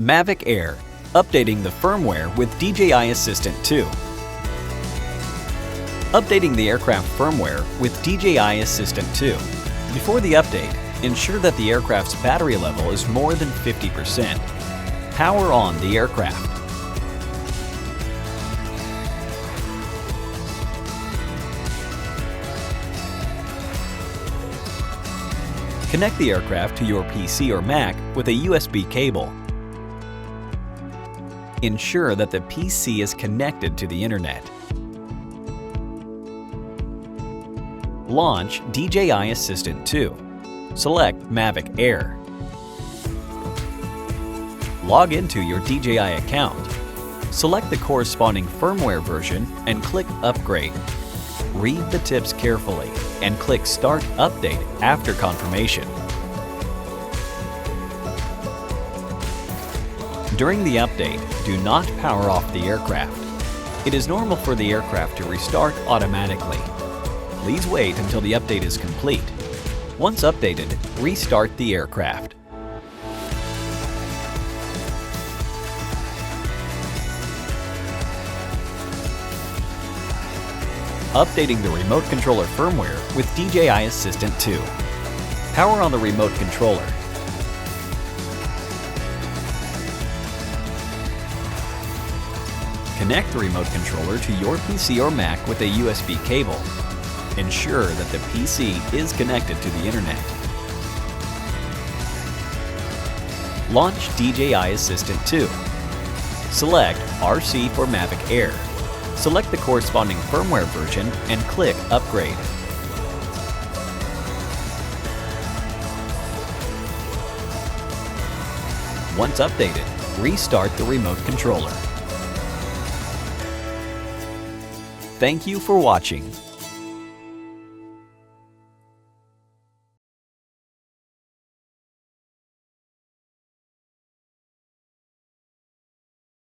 Mavic Air, updating the firmware with DJI Assistant 2. Updating the aircraft firmware with DJI Assistant 2. Before the update, ensure that the aircraft's battery level is more than 50%. Power on the aircraft. Connect the aircraft to your PC or Mac with a USB cable. Ensure that the PC is connected to the internet. Launch DJI Assistant 2. Select Mavic Air. Log into your DJI account. Select the corresponding firmware version and click Upgrade. Read the tips carefully and click Start Update after confirmation. During the update, do not power off the aircraft. It is normal for the aircraft to restart automatically. Please wait until the update is complete. Once updated, restart the aircraft. Updating the remote controller firmware with DJI Assistant 2. Power on the remote controller. Connect the remote controller to your PC or Mac with a USB cable. Ensure that the PC is connected to the internet. Launch DJI Assistant 2. Select RC for Mavic Air. Select the corresponding firmware version and click Upgrade. Once updated, restart the remote controller. Thank you for watching.